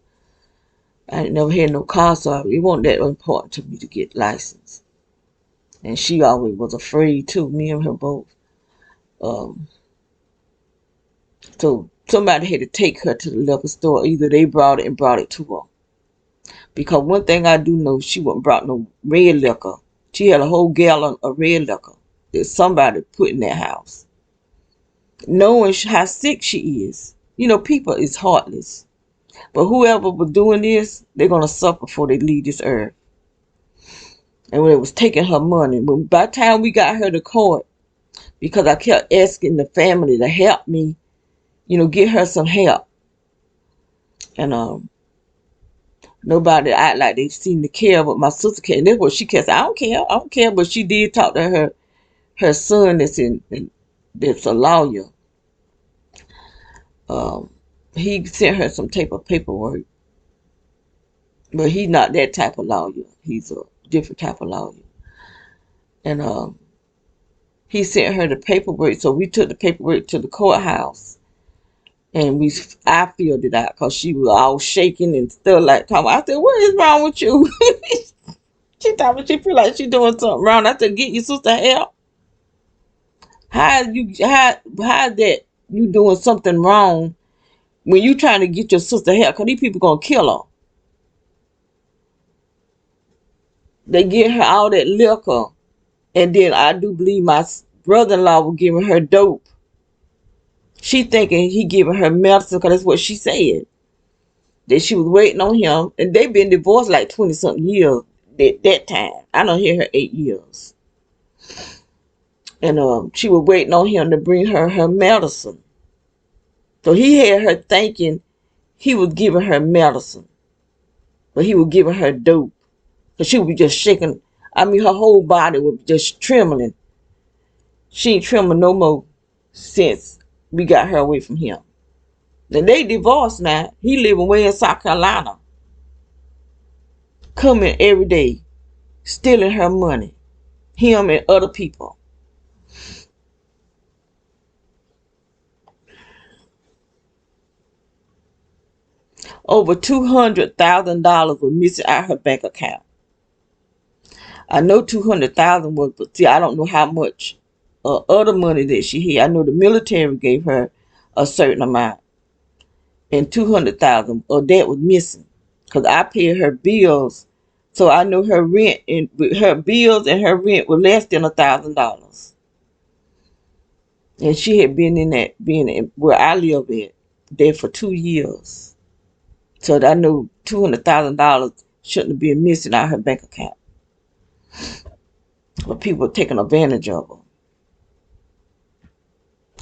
I ain't never had no car, so it wasn't that important to me to get licensed. And she always was afraid too, me and her both. Um, so somebody had to take her to the liquor store. Either they brought it and brought it to her. Because one thing I do know, she wasn't brought no red liquor. She had a whole gallon of red liquor that somebody put in that house. Knowing how sick she is. You know, people is heartless. But whoever was doing this, they're going to suffer before they leave this earth. And when it was taking her money, by the time we got her to court, because I kept asking the family to help me, you know, get her some help. And nobody act like they seemed to care, but my sister cared. And that's what she kept saying, I don't care. But she did talk to her son that's a lawyer. He sent her some type of paperwork. But he's not that type of lawyer. He's a different type of lawyer. And he sent her the paperwork. So we took the paperwork to the courthouse. And I filled it out because she was all shaking and stuff like talking. I said, what is wrong with you? She told me she feel like she doing something wrong. I said, get your sister help. How that you doing something wrong when you trying to get your sister help? Because these people gonna kill her. They get her all that liquor. And then I do believe my brother-in-law was giving her dope. She thinking he giving her medicine because that's what she said. That she was waiting on him. And they been divorced like 20-something years that time. I don't hear her 8 years. And she was waiting on him to bring her medicine. So he had her thinking he was giving her medicine. But he was giving her dope. So she would be just shaking. I mean, her whole body was just trembling. She ain't trembling no more since we got her away from him. Now they divorced now. He living way in South Carolina. Coming every day. Stealing her money. Him and other people. Over $200,000 was missing out her bank account. I know 200,000 was, but see, I don't know how much other money that she had. I know the military gave her a certain amount, and 200,000 of that was missing, because I paid her bills, so I know her rent and her bills and her rent were less than $1,000, and she had been in where I live at there for 2 years, so I know $200,000 shouldn't have been missing out her bank account. But people were taking advantage of her.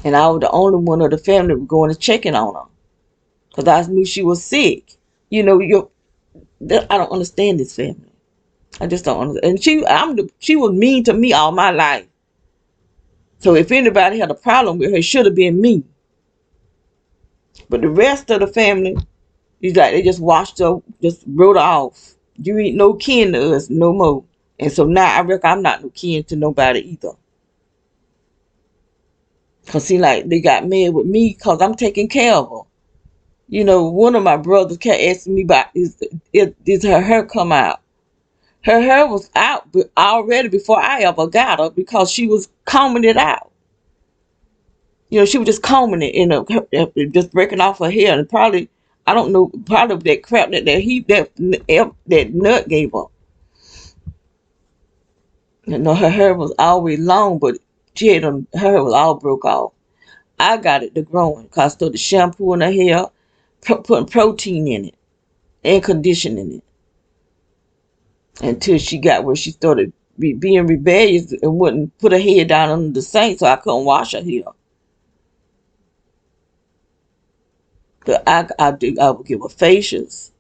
And I was the only one of the family that was going to checking on her. Because I knew she was sick. You know, I don't understand this family. I just don't understand. And she was mean to me all my life. So if anybody had a problem with her, it should have been me. But the rest of the family, it's like they just washed her, just wrote her off. You ain't no kin to us no more. And so now I reckon I'm not no kin to nobody either. Because see, like, they got mad with me because I'm taking care of her. You know, one of my brothers kept asking me about, is her hair come out? Her hair was out already before I ever got her because she was combing it out. You know, she was just combing it, you know, just breaking off her hair. And probably, I don't know, part of that crap that nut gave her. You know, her hair was always long, but her hair was all broke off. I got it to growing because I started shampooing her hair, putting protein in it and conditioning it until she got where she started being rebellious and wouldn't put her head down under the sink, so I couldn't wash her hair. But I would give her facials.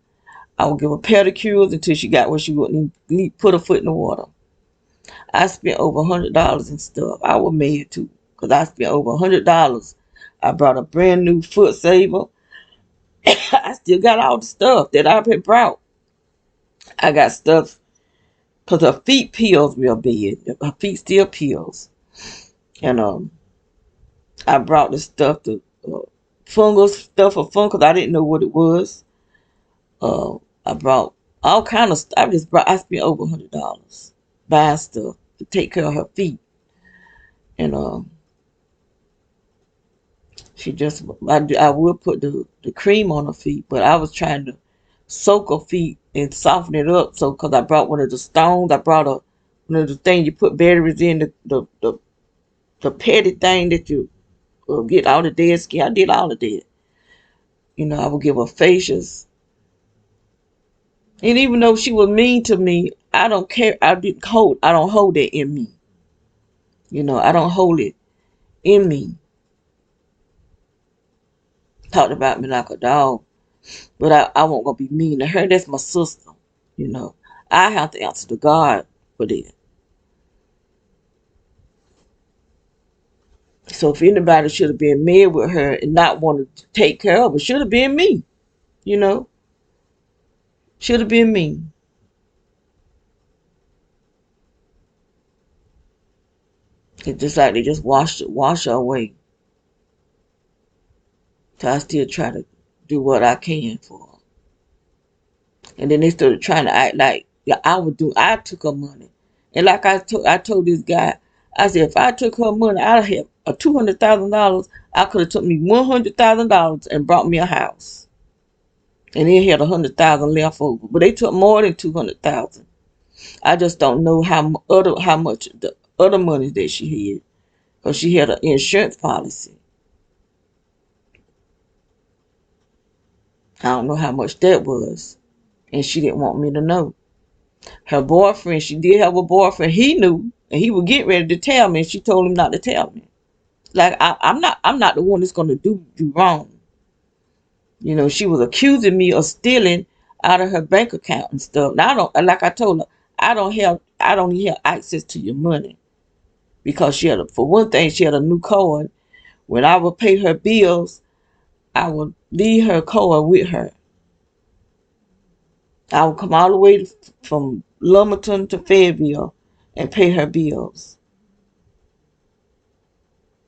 I would give her pedicures until she got where she wouldn't need put her foot in the water. I spent over $100 in stuff. I was mad too because I spent over $100. I brought a brand new foot saver. I still got all the stuff that I had brought. I got stuff because her feet peels real bad. Her feet still peels. And I brought the stuff to fungus stuff for fun because I didn't know what it was. I brought all kind of stuff. I spent over $100 buying stuff to take care of her feet. And she just, I would put the cream on her feet, but I was trying to soak her feet and soften it up. So, because I brought one of the stones, I brought one of the things you put batteries in, the petty thing that you get all the dead skin. I did all of that. I would give her facials. And even though she was mean to me, I don't care. I don't hold it in me. I don't hold it in me. Talked about me like a dog. But I won't gonna be mean to her. That's my sister. You know. I have to answer to God for that. So if anybody should have been mad with her and not want to take care of her, should have been me. You know. Should have been me. It's just like they just wash her away. So I still try to do what I can for her. And then they started trying to act like, yeah, I took her money. And like I told this guy, I said, if I took her money, I'd have a $200,000. I could have took me $100,000 and brought me a house. And then had 100,000 left over. But they took more than 200,000. I just don't know how much the other money that she had. Because she had an insurance policy. I don't know how much that was. And she didn't want me to know. Her boyfriend, she did have a boyfriend. He knew, and he would get ready to tell me. And she told him not to tell me. Like I'm not the one that's gonna do you wrong. She was accusing me of stealing out of her bank account and stuff. Now I don't, like I told her, I don't even have access to your money because for one thing, she had a new card. When I would pay her bills, I would leave her card with her. I would come all the way from Lumberton to Fayetteville and pay her bills.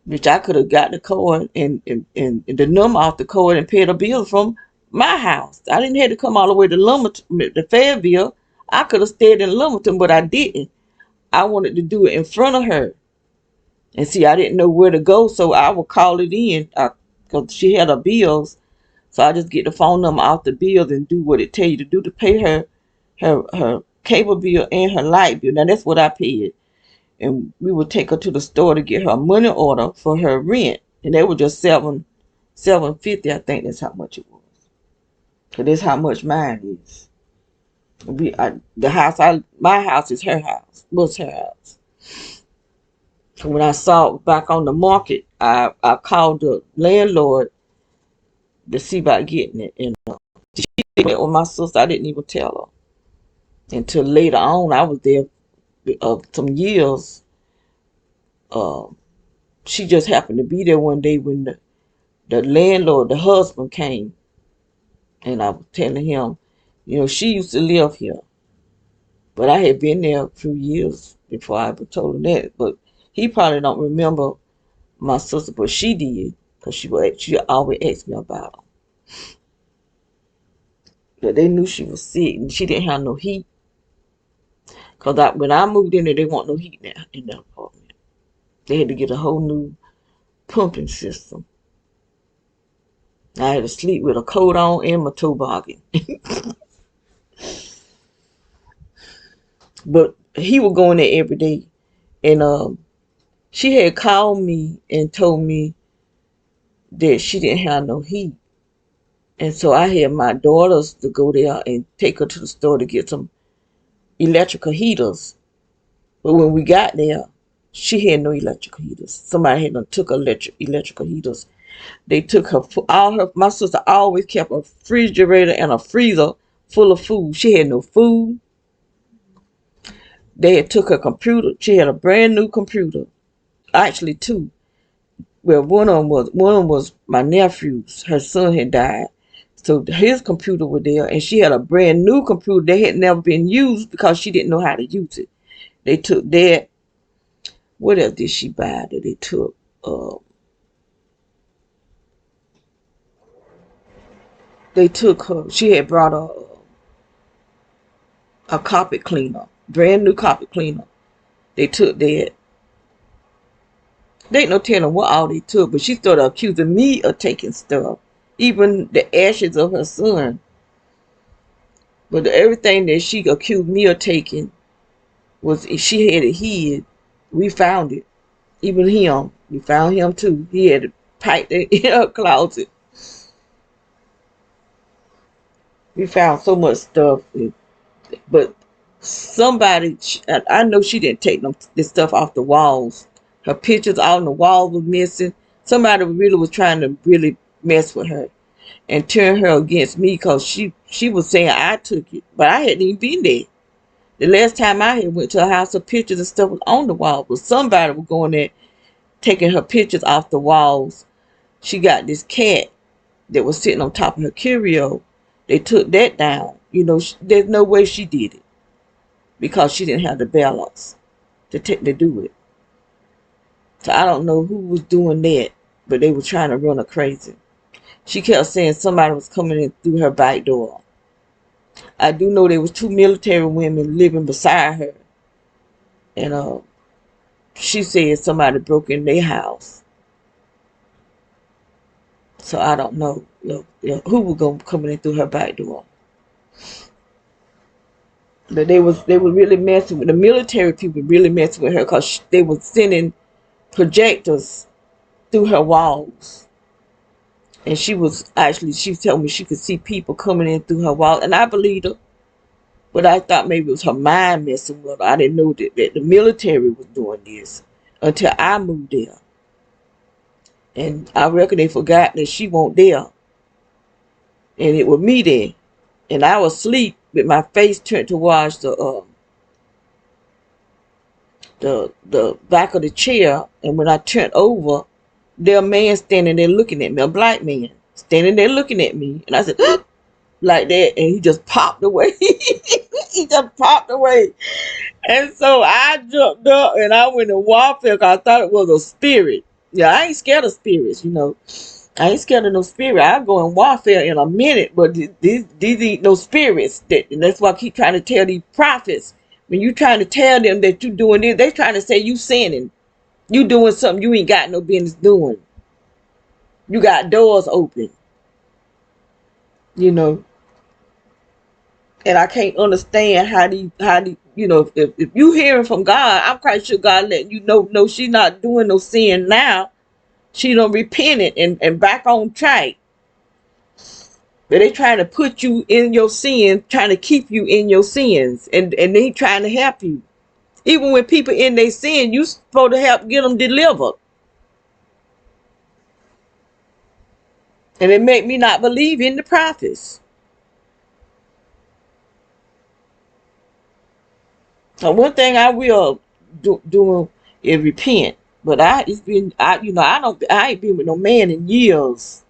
Which I could have got the card and the number off the card and paid the bills from my house. I didn't have to come all the way to Lumberton, to Fayetteville. I could have stayed in Lumberton, but I didn't. I wanted to do it in front of her. And see, I didn't know where to go, so I would call it in because she had her bills. So I just get the phone number off the bills and do what it tell you to do to pay her cable bill and her light bill. Now that's what I paid. And we would take her to the store to get her a money order for her rent. And they were just $750. I think that's how much it was. Cause that's how much mine is. My house is her house. Was her house. So when I saw it back on the market, I called the landlord to see about getting it. And she did that with my sister. I didn't even tell her until later on. I was there some years. She just happened to be there one day when the landlord, the husband, came. And I was telling him, she used to live here. But I had been there a few years before I ever told him that. But he probably don't remember my sister, but she did. Because she always asked me about her. But they knew she was sick and she didn't have no heat. Because when I moved in there, they want no heat in the apartment. They had to get a whole new pumping system. I had to sleep with a coat on and my toboggan. But he would go in there every day. And she had called me and told me that she didn't have no heat. And so I had my daughters to go there and take her to the store to get some electrical heaters. But when we got there, she had no electrical heaters. Somebody had took electrical heaters. They took my sister always kept a refrigerator and a freezer full of food. She had no food. They had took her computer. She had a brand new computer. Actually two. Well, one of them was my nephew's. Her son had died. So his computer was there, and she had a brand new computer that had never been used because she didn't know how to use it. They took that. What else did she buy that they took? They took her. She had brought a carpet cleaner, brand new carpet cleaner. They took that. They ain't no telling what all they took, but she started accusing me of taking stuff. Even the ashes of her son. But everything that she accused me of taking was, if she had it hid, we found it. Even him, we found him too. He had it packed in her closet. We found so much stuff. But somebody, I know she didn't take this stuff off the walls. Her pictures out on the walls were missing. Somebody really was trying to really mess with her and turn her against me, because she was saying I took it, but I hadn't even been there. The last time I had went to her house, her pictures and stuff was on the wall, but somebody was going there taking her pictures off the walls. She got this cat that was sitting on top of her curio. They took that down. You know, there's no way she did it, because she didn't have the balance to do it. So I don't know who was doing that, but they were trying to run her crazy. She kept saying somebody was coming in through her back door. I do know there was 2 military women living beside her, and she said somebody broke in their house. So I don't know, who was going coming in through her back door. But they were really messing with the military people. Really messing with her, because they were sending projectors through her walls. And she told me she could see people coming in through her wall, and I believed her. But I thought maybe it was her mind messing with her. I didn't know that the military was doing this until I moved there. And I reckon they forgot that she wasn't there. And it was me there. And I was asleep with my face turned towards the back of the chair. And when I turned over, there a man standing there looking at me, a black man standing there looking at me. And I said, like that, and he just popped away. He just popped away. And so I jumped up and I went in warfare, because I thought it was a spirit. Yeah, I ain't scared of spirits, I ain't scared of no spirit. I'll go in warfare in a minute, but these ain't no spirits. And that's why I keep trying to tell these prophets. When you trying to tell them that you doing this, they trying to say you sinning. You doing something you ain't got no business doing. You got doors open. And I can't understand how if you hearing from God, I'm quite sure God letting you know, no, she's not doing no sin now. She done repented and back on track. But they trying to put you in your sins, trying to keep you in your sins, and they trying to help you. Even when people in their sin, you supposed to help get them delivered. And it make me not believe in the prophets. So one thing I will do is repent. But I ain't been with no man in years.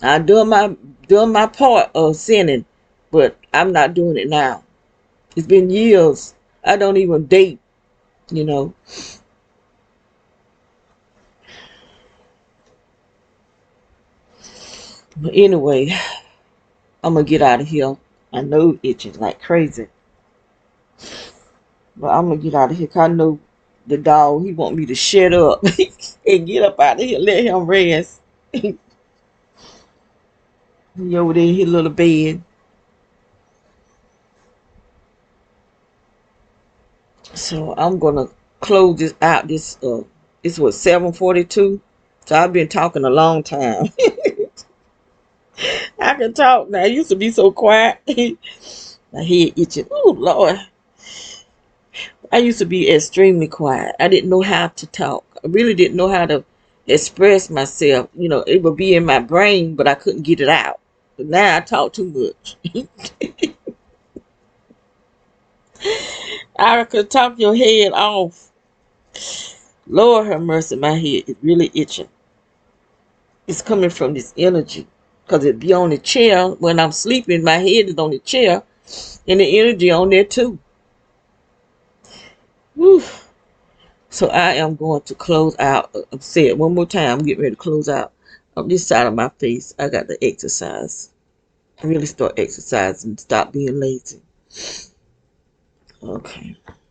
I done my part of sinning, but I'm not doing it now. It's been years. I don't even date, But anyway, I'm gonna get out of here. I know itching like crazy. But I'm gonna get out of here, because I know the dog, he want me to shut up and get up out of here, let him rest. He over there in his little bed. So I'm gonna close this out. It's what, 7:42. So I've been talking a long time. I can talk now. I used to be so quiet. My head itching. Oh Lord. I used to be extremely quiet. I didn't know how to talk. I really didn't know how to express myself. It would be in my brain, but I couldn't get it out. But now I talk too much. I could talk your head off. Lord have mercy, my head is really itching. It's coming from this energy, because it be on the chair. When I'm sleeping, my head is on the chair, and the energy on there too. Whew. So I am going to close out. I'll say it one more time. I'm getting ready to close out. On this side of my face, I got to exercise. I really start exercising and stop being lazy. Okay.